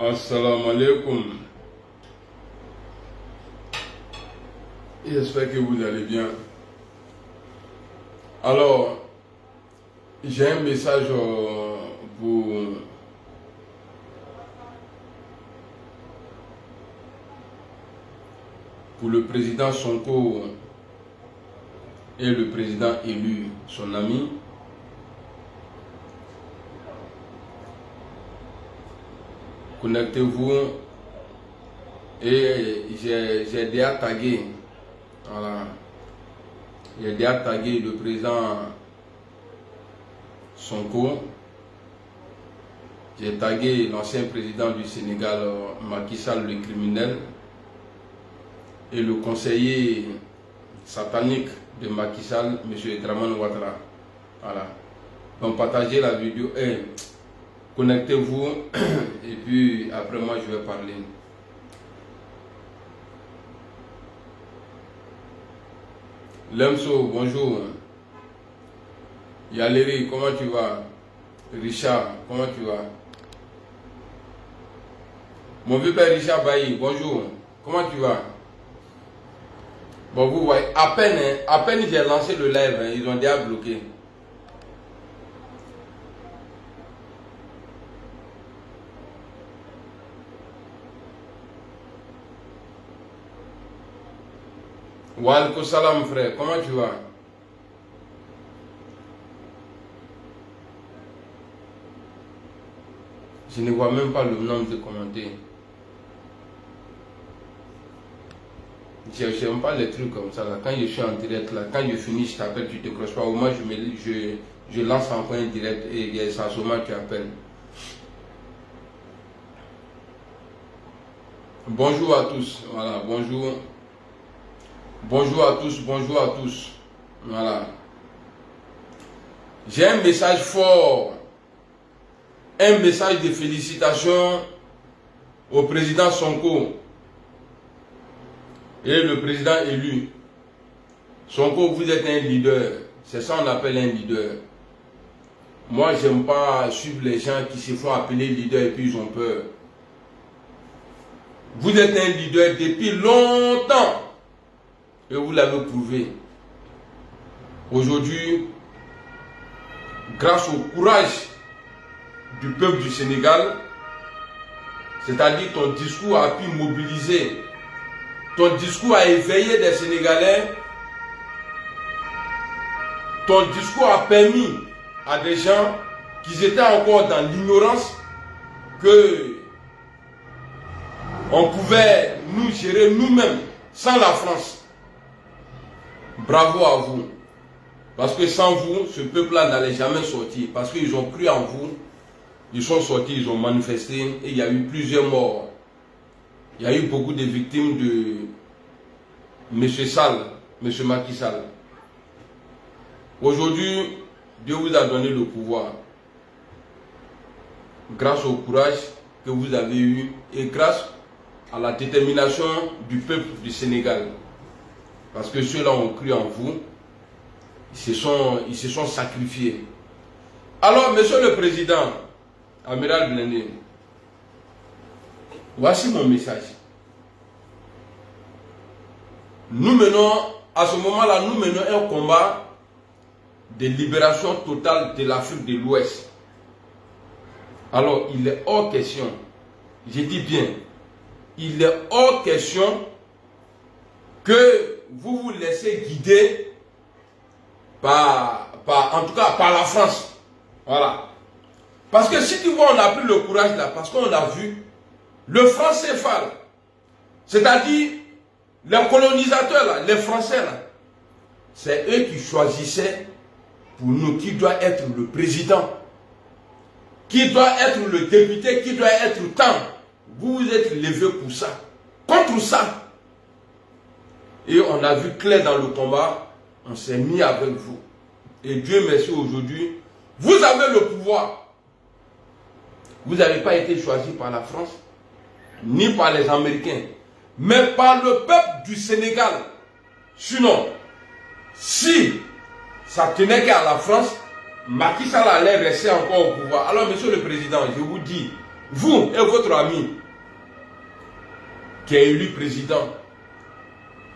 Assalamu alaikum. J'espère que vous allez bien. Alors, j'ai un message pour le président Sonko et le président élu, son ami. Connectez-vous et j'ai déjà tagué, voilà, j'ai déjà tagué le président Sonko, j'ai tagué l'ancien président du Sénégal, Macky Sall, le criminel, et le conseiller satanique de Macky Sall, M. Dramane Ouattara. Voilà. Donc partagez la vidéo et connectez-vous et puis après moi je vais parler. Lemso, bonjour. Yaleri, comment tu vas? Richard, comment tu vas? Mon vieux père Richard Bailly, bonjour. Comment tu vas? Bon, vous voyez, à peine j'ai lancé le live, ils ont déjà bloqué. Walko salam frère, comment tu vas? Je ne vois même pas le nombre de commentaires. Je n'aime pas les trucs comme ça là. Quand je suis en direct là, quand je finis, je t'appelle, tu ne décroches pas. Au moins je lance encore un direct et ça seulement tu appelles. Bonjour à tous, voilà, bonjour. Bonjour à tous, bonjour à tous. Voilà. J'ai un message fort, un message de félicitations au président Sonko et le président élu. Sonko, vous êtes un leader. C'est ça qu'on appelle un leader. Moi, j'aime pas suivre les gens qui se font appeler leader et puis ils ont peur. Vous êtes un leader depuis longtemps. Et vous l'avez prouvé. Aujourd'hui, grâce au courage du peuple du Sénégal, c'est-à-dire ton discours a pu mobiliser, ton discours a éveillé des Sénégalais, ton discours a permis à des gens qui étaient encore dans l'ignorance que on pouvait nous gérer nous-mêmes sans la France. Bravo à vous. Parce que sans vous, ce peuple-là n'allait jamais sortir. Parce qu'ils ont cru en vous. Ils sont sortis, ils ont manifesté. Et il y a eu plusieurs morts. Il y a eu beaucoup de victimes de M. Sall, M. Macky Sall. Aujourd'hui, Dieu vous a donné le pouvoir. Grâce au courage que vous avez eu et grâce à la détermination du peuple du Sénégal. Parce que ceux-là ont cru en vous, ils se sont sacrifiés. Alors, monsieur le président, Amiral Blindé, voici mon message. Nous menons, à ce moment-là, nous menons un combat de libération totale de l'Afrique de l'Ouest. Alors, il est hors question, je dis bien, il est hors question que vous vous laissez guider en tout cas par la France. Voilà. Parce que si tu vois, on a pris le courage là, parce qu'on a vu le franc CFA, c'est-à-dire les colonisateurs là, les Français là, c'est eux qui choisissaient pour nous qui doit être le président, qui doit être le député, qui doit être tant. Vous vous êtes levé pour ça, contre ça. Et on a vu clair dans le combat, on s'est mis avec vous. Et Dieu merci aujourd'hui, vous avez le pouvoir. Vous n'avez pas été choisi par la France, ni par les Américains, mais par le peuple du Sénégal. Sinon, si ça tenait qu'à la France, Macky Sall allait rester encore au pouvoir. Alors, monsieur le président, je vous dis, vous et votre ami qui est élu président,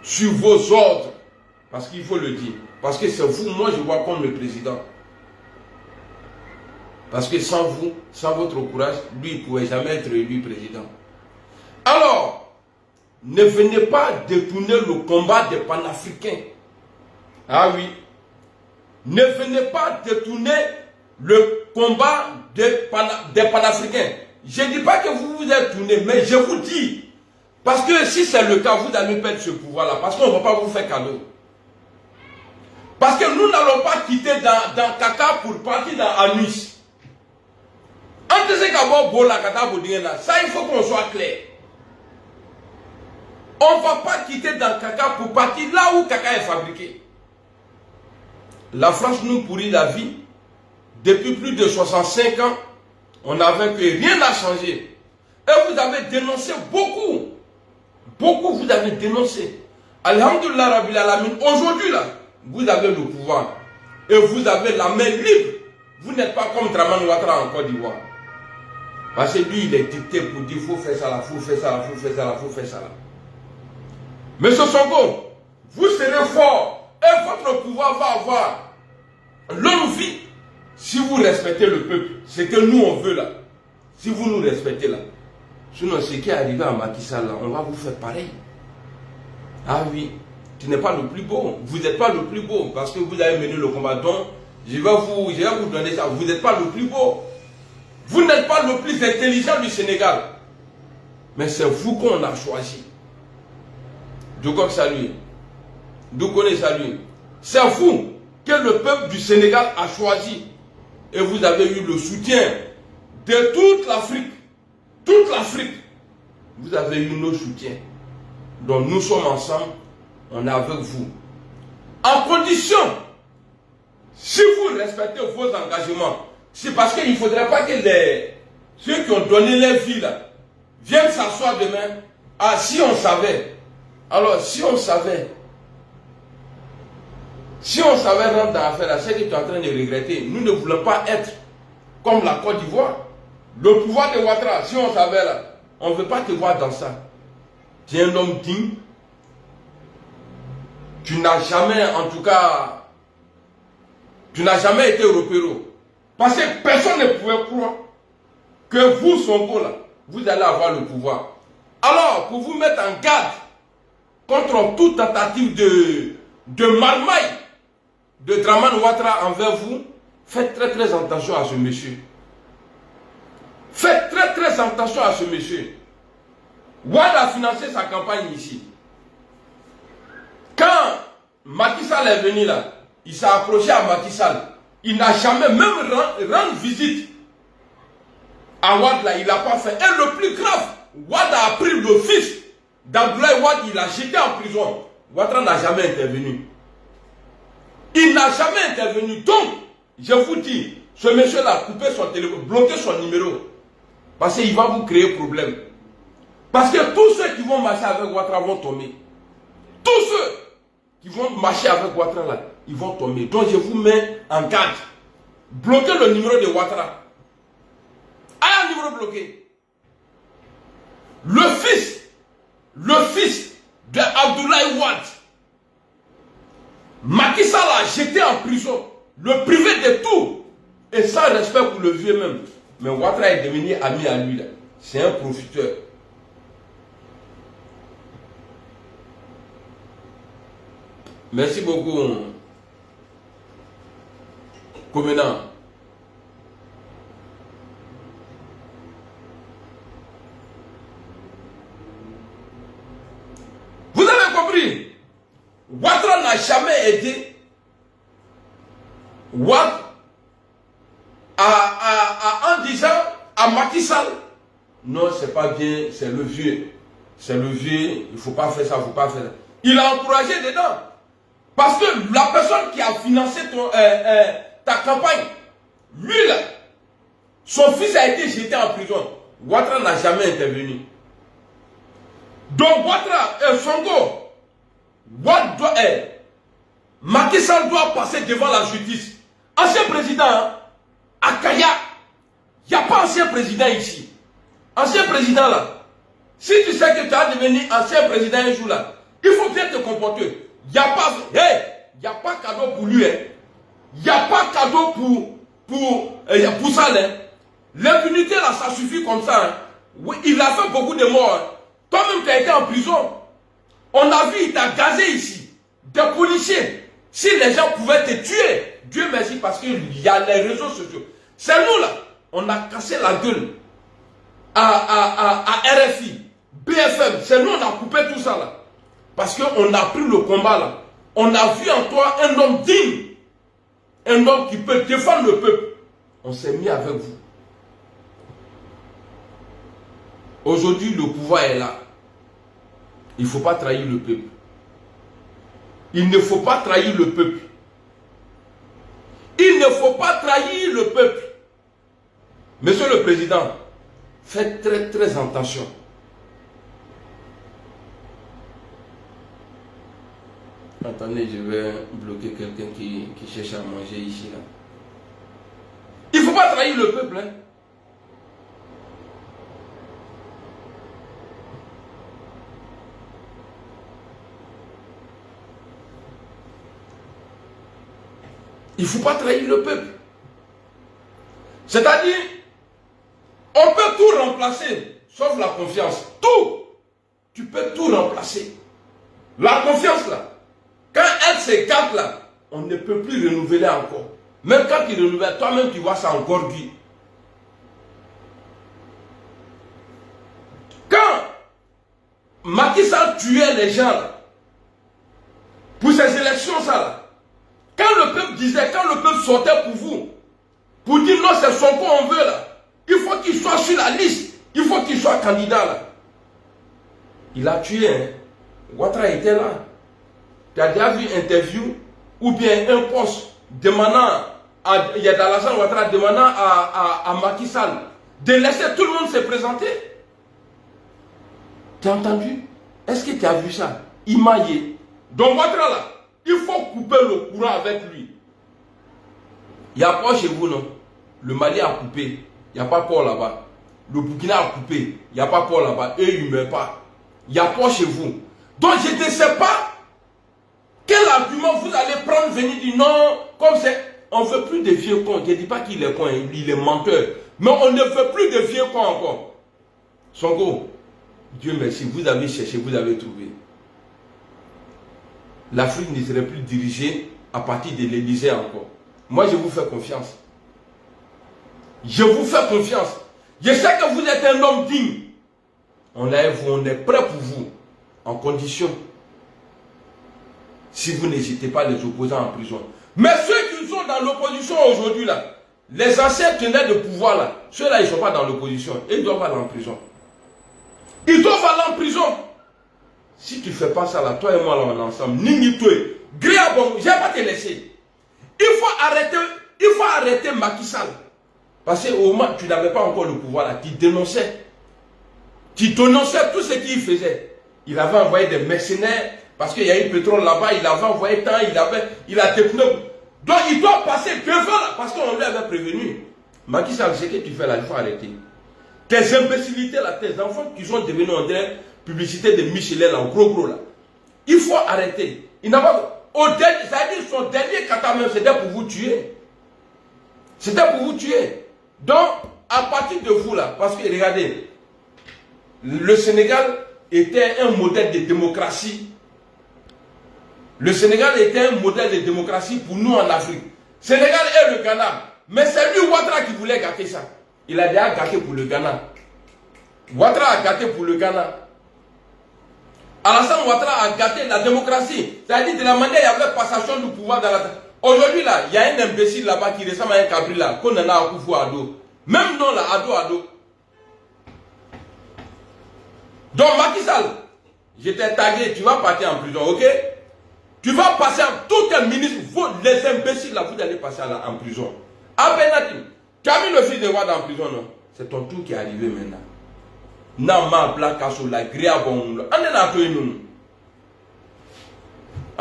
sur vos ordres, parce qu'il faut le dire, parce que c'est vous, moi je vois comme le président. Parce que sans vous, sans votre courage, lui, il ne pouvait jamais être élu président. Alors, ne venez pas détourner le combat des panafricains. Ah oui. Ne venez pas détourner le combat des panafricains. Je ne dis pas que vous vous êtes tourné, mais je vous dis, parce que si c'est le cas, vous allez perdre ce pouvoir-là, parce qu'on ne va pas vous faire cadeau. Parce que nous n'allons pas quitter dans Kaka pour partir dans Anus. Entre ces Kaka, ça il faut qu'on soit clair. On ne va pas quitter dans Kaka pour partir là où Kaka est fabriqué. La France nous pourrit la vie. Depuis plus de 65 ans, on a vu que rien n'a changé. Et vous avez dénoncé beaucoup. Beaucoup vous avez dénoncé. Alhamdulillah Rabbil Alamin. Aujourd'hui là, vous avez le pouvoir. Et vous avez la main libre. Vous n'êtes pas comme Dramane Ouattara en Côte d'Ivoire. Parce que lui, il est dicté pour dire, il faut faire ça là, il faut faire ça là, il faut faire ça là, il faut faire ça là. Monsieur Sonko, vous serez fort et votre pouvoir va avoir longue vie si vous respectez le peuple. C'est que nous on veut là. Si vous nous respectez là. Sinon, ce qui est arrivé à Macky Sall là, on va vous faire pareil. Ah oui, tu n'es pas le plus beau. Vous n'êtes pas le plus beau parce que vous avez mené le combat. Donc, je vais vous donner ça. Vous n'êtes pas le plus beau. Vous n'êtes pas le plus intelligent du Sénégal. Mais c'est vous qu'on a choisi. Dukok salut. Dukone salut. C'est vous que le peuple du Sénégal a choisi. Et vous avez eu le soutien de toute l'Afrique. Toute l'Afrique. Vous avez eu nos soutiens. Donc nous sommes ensemble. On est avec vous. En condition, si vous respectez vos engagements, c'est parce qu'il ne faudrait pas que ceux qui ont donné leur vie là, viennent s'asseoir demain. Ah, si on savait. Alors, si on savait rentrer dans l'affaire là, c'est que tu es en train de regretter. Nous ne voulons pas être comme la Côte d'Ivoire. Le pouvoir de Ouattara, si on savait là, on ne veut pas te voir dans ça. Tu es un homme digne. Tu n'as jamais, en tout cas, tu n'as jamais été européen. Parce que personne ne pouvait croire que vous, Sonko, là, vous allez avoir le pouvoir. Alors, pour vous mettre en garde contre toute tentative de marmaille de Dramane Ouattara envers vous, faites très très attention à ce monsieur. Faites très très attention à ce monsieur. Ouad a financé sa campagne ici. Quand Macky Sall est venu là, il s'est approché à Macky Sall. Il n'a jamais même rendu visite à Ouad là, il n'a pas fait. Et le plus grave, Ouad a pris le fils d'Abdoulaye Ouad, il l'a jeté en prison. Ouattara n'a jamais intervenu. Il n'a jamais intervenu. Donc, je vous dis, ce monsieur-là, coupez son téléphone, bloquez son numéro. Parce qu'il va vous créer problème. Parce que tous ceux qui vont marcher avec Ouattara vont tomber. Tous ceux qui vont marcher avec Ouattara là, ils vont tomber. Donc je vous mets en garde. Bloquez le numéro de Ouattara. Ah, un numéro bloqué. Le fils de Abdoulaye Ouad, Macky Sall a jeté en prison, le privé de tout, et sans respect pour le vieux même. Mais Ouattara est devenu ami à lui là. C'est un profiteur. Merci beaucoup, Coménant. Vous avez compris? Ouattara n'a jamais aidé Ouad en disant à Macky Sall, non, c'est pas bien, c'est le vieux. C'est le vieux, il ne faut pas faire ça, il ne faut pas faire ça. Il a encouragé dedans. Parce que la personne qui a financé ta campagne, lui là, son fils a été jeté en prison. Ouattara n'a jamais intervenu. Donc Ouattara et Sonko, Macky Sall doit passer devant la justice. Ancien président, hein, à Kaya, il n'y a pas ancien président ici. ancien président là, si tu sais que tu as devenu ancien président un jour là, il faut bien te comporter. Il n'y a pas, y a pas cadeau pour lui. Il n'y a pas cadeau pour ça. L'impunité là, ça suffit comme ça. Hein. Oui, il a fait beaucoup de morts. Hein. Toi-même, tu as été en prison. On a vu, il t'a gazé ici. Des policiers. Si les gens pouvaient te tuer, Dieu merci, parce qu'il y a les réseaux sociaux. C'est nous là, on a cassé la gueule à RFI, BFM. C'est nous, on a coupé tout ça là. Parce qu'on a pris le combat là. On a vu en toi un homme digne. Un homme qui peut défendre le peuple. On s'est mis avec vous. Aujourd'hui, le pouvoir est là. Il ne faut pas trahir le peuple. Il ne faut pas trahir le peuple. Il ne faut pas trahir le peuple. Monsieur le Président, faites très très attention. Attendez, je vais bloquer quelqu'un qui cherche à manger ici. Là. Il ne faut pas trahir le peuple. Hein. Il ne faut pas trahir le peuple. C'est-à-dire, on peut tout remplacer, sauf la confiance. Tout. Tu peux tout remplacer. La confiance là, quand elle s'écarte là, on ne peut plus renouveler encore. Même quand tu renouvelles, toi-même tu vois ça encore dit. Quand Macky Sall tuait les gens là, pour ces élections ça là, quand le peuple disait, quand le peuple sortait pour vous, pour dire non, c'est son qu'on veut là, il faut qu'il soit sur la liste, il faut qu'il soit candidat là. Il a tué, hein. Ouattara était là. Tu as déjà vu une interview ou bien un poste demandant, il y a Alassane Ouattara demandant à Macky Sall de laisser tout le monde se présenter. Tu as entendu? Est-ce que tu as vu ça? Imaillé. Donc Ouattara là, il faut couper le courant avec lui. Il n'y a pas chez vous, non? Le Mali a coupé. Il n'y a pas port là-bas. Le Burkina a coupé. Il n'y a pas port là-bas. Eux, ils ne meurent pas. Il n'y a pas chez vous. Donc, je ne sais pas quel argument vous allez prendre, venir dire non, comme c'est. On ne veut plus de vieux cons. Je ne dis pas qu'il est con, il est menteur. Mais on ne veut plus de vieux cons encore. Sonko, Dieu merci, vous avez cherché, vous avez trouvé. L'Afrique ne serait plus dirigée à partir de l'Élysée encore. Moi, je vous fais confiance. Je vous fais confiance. Je sais que vous êtes un homme digne. On est prêt pour vous. En condition. Si vous n'hésitez pas les opposants en prison. Mais ceux qui sont dans l'opposition aujourd'hui, là, les anciens tenants de pouvoir, là, ceux-là, ils ne sont pas dans l'opposition. Ils doivent aller en prison. Ils doivent aller en prison. Si tu ne fais pas ça, là, toi et moi, là, on est ensemble. Nini toi. Gréabon, je ne vais pas te laisser. Il faut arrêter Macky Sall. Parce qu'au moins, tu n'avais pas encore le pouvoir là. Tu dénonçais. Tu dénonçais tout ce qu'il faisait. Il avait envoyé des mercenaires. Parce qu'il y a eu pétrole là-bas. Il avait envoyé tant. Il a des pneus. Donc il doit passer devant là. Parce qu'on lui avait prévenu. Macky Sall, ce que tu fais là, il faut arrêter. Tes imbécilités là, tes enfants qui sont devenus en direct, publicité de Michelin là, gros là. Il faut arrêter. Il n'a pas. C'est-à-dire son dernier kata même, c'était pour vous tuer. C'était pour vous tuer. Donc, à partir de vous là, parce que regardez, le Sénégal était un modèle de démocratie. Le Sénégal était un modèle de démocratie pour nous en Afrique. Sénégal et le Ghana. Mais c'est lui Ouattara qui voulait gâter ça. Il a déjà gâté pour le Ghana. Ouattara a gâté pour le Ghana. Alassane Ouattara a gâté la démocratie. C'est-à-dire de la manière il y avait passation du pouvoir dans la terre. Aujourd'hui là, il y a un imbécile là-bas qui ressemble à un cabri là, qu'on en a à Koufou Ado. Même non là, Ado. Donc Macky Sall, je t'ai tagué, tu vas partir en prison, ok? Tu vas passer, tous tes ministres, les imbéciles là, vous allez passer là, en prison. Abenatim, tu as mis le fils de Wade en prison, non? C'est ton tour qui est arrivé maintenant. Nama Blakasso, la Gréabon,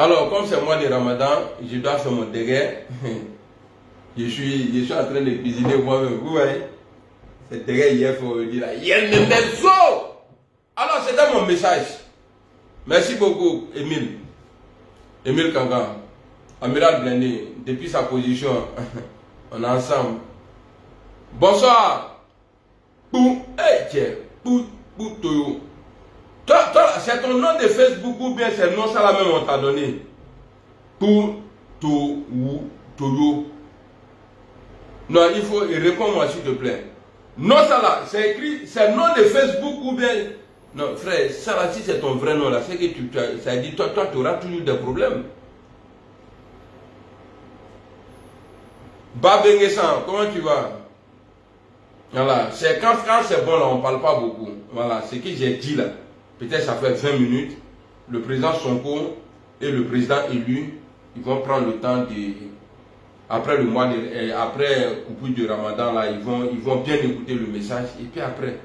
alors, comme c'est mois de Ramadan, je dois faire mon déguet. Je suis en train de cuisiner moi-même. Vous voyez? C'est derrière hier, il faut dire là. Hier, même faux. Alors, c'était mon message. Merci beaucoup, Émile. Émile Kangan. Amiral Blindé, depuis sa position, on est ensemble. Bonsoir. Pou, Toyo. C'est ton nom de Facebook ou bien c'est le nom ça la même on t'a donné. Pou, Toyo. Non, il faut répondre moi s'il te plaît. Non, ça là, c'est écrit, c'est le nom de Facebook ou bien. Non, frère, ça là, si c'est ton vrai nom là, c'est que ça dit, toi, tu auras toujours des problèmes. Babengesan, comment tu vas? Voilà, c'est quand c'est bon là, on ne parle pas beaucoup. Voilà, ce que j'ai dit là, peut-être ça fait 20 minutes, le président Sonko et le président élu, ils vont prendre le temps de, après le mois de, après coupure du Ramadan là, ils vont bien écouter le message et puis après,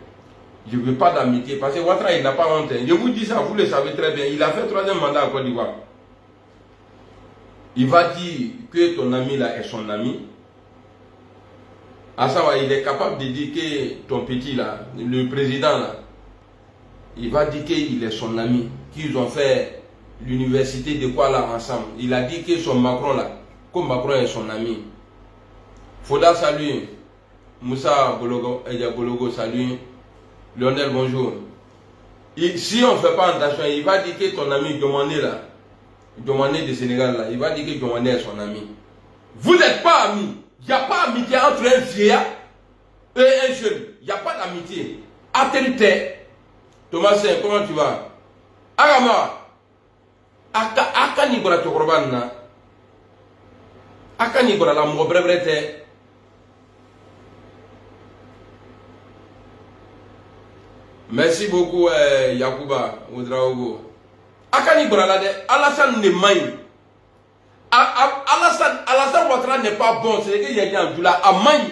je ne veux pas d'amitié parce que Ouattara il n'a pas honte. Je vous dis ça, vous le savez très bien, il a fait 3e mandat à Côte d'Ivoire. Il va dire que ton ami là est son ami. À savoir, il est capable de dire que ton petit là, le président là, il va dire qu'il est son ami, qu'ils ont fait l'université de quoi là ensemble. Il a dit que son Macron là, comme Macron est son ami. Foda salut, Moussa Bologo salut, Lionel bonjour. Si on ne fait pas attention, il va dire que ton ami Diomandé là, Diomandé de Sénégal là, il va dire que Diomandé est son ami. Vous n'êtes pas amis. Il n'y a pas d'amitié entre un vieillard et un jeune. Il n'y a pas d'amitié. Atterité. Thomas, comment tu vas? Agama. Aka ni gora tokoroban na. Aka ni gora la mo brebrete. Merci beaucoup Yakuba Oudraogo. Aka ni gora la de Alassane ne main. Alassane Ouattara n'est pas bon. C'est que il y a dit en Doula.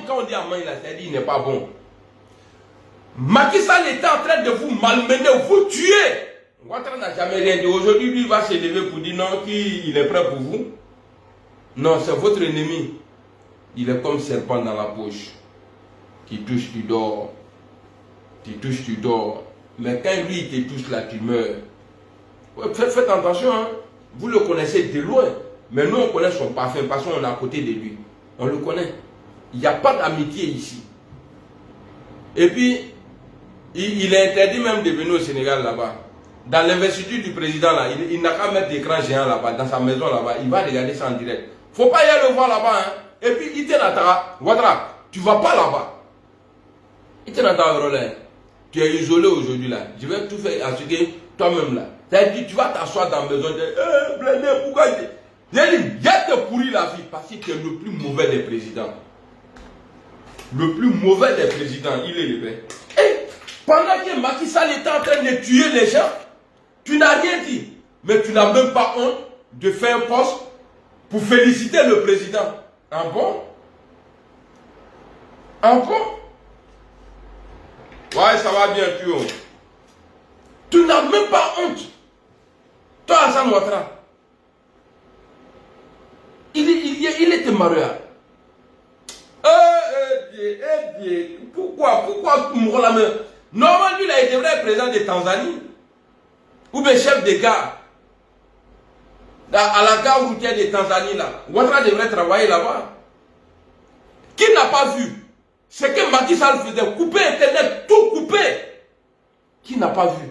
Quand on dit Amaï, là, c'est dit il n'est pas bon. Macky Sall est en train de vous malmener, vous tuer. Ouattara n'a jamais rien dit. Aujourd'hui, lui, il va se lever pour dire non, qu'il est prêt pour vous. Non, c'est votre ennemi. Il est comme serpent dans la poche. Qui touche, tu dors. Tu touches, tu dors. Mais quand lui, il te touche là, tu meurs. Ouais, faites attention, hein. Vous le connaissez de loin. Mais nous, on connaît son parfum parce qu'on est à côté de lui. On le connaît. Il n'y a pas d'amitié ici. Et puis, il est interdit même de venir au Sénégal là-bas. Dans l'investiture du président, là, il n'a qu'à mettre d'écran géant là-bas, dans sa maison là-bas. Il va regarder ça en direct. Faut pas y aller le voir là-bas. Hein. Et puis, il t'en attend. Ouattara, tu ne vas pas là-bas. Il t'en attend, Roland. Tu es isolé aujourd'hui là. Je vais tout faire à ce que toi-même là. C'est-à-dire, tu vas t'asseoir dans la maison. Blindé, pourquoi il y a de pourrir la vie parce que tu es le plus mauvais des présidents. Le plus mauvais des présidents, il est le vrai. Et pendant que Macky Sall est en train de tuer les gens, tu n'as rien dit. Mais tu n'as même pas honte de faire un poste pour féliciter le président. Ah bon? Ah bon? Ouais, ça va bien, tu vois. Tu n'as même pas honte. Toi, Alassane Ouattara. Il était marié. Pourquoi la main? Normalement, lui, il devrait être président de Tanzanie. Ou bien chef de gare. À la gare routière de Tanzanie, là. Ouattara devrait travailler là-bas. Qui n'a pas vu? C'est que Macky Sall faisait couper Internet, tout couper. Qui n'a pas vu?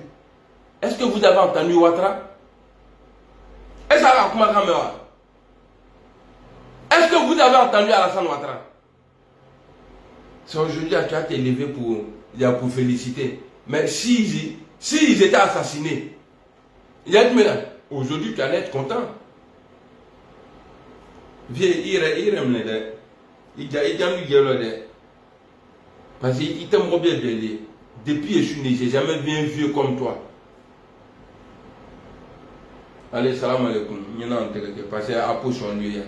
Est-ce que vous avez entendu Ouattara? Est-ce que vous avez entendu Alassane Ouattara? C'est aujourd'hui que tu as été élevé pour féliciter. Mais s'ils étaient assassinés, il a dit, mais là, aujourd'hui tu allais être content. Viens, il aime les deux. Il aime les deux. Parce qu'il t'aime bien belé. Depuis que je suis né, je n'ai jamais vu un vieux comme toi. Allez, salam alaikum. Il y en a un parce que à poche en lui.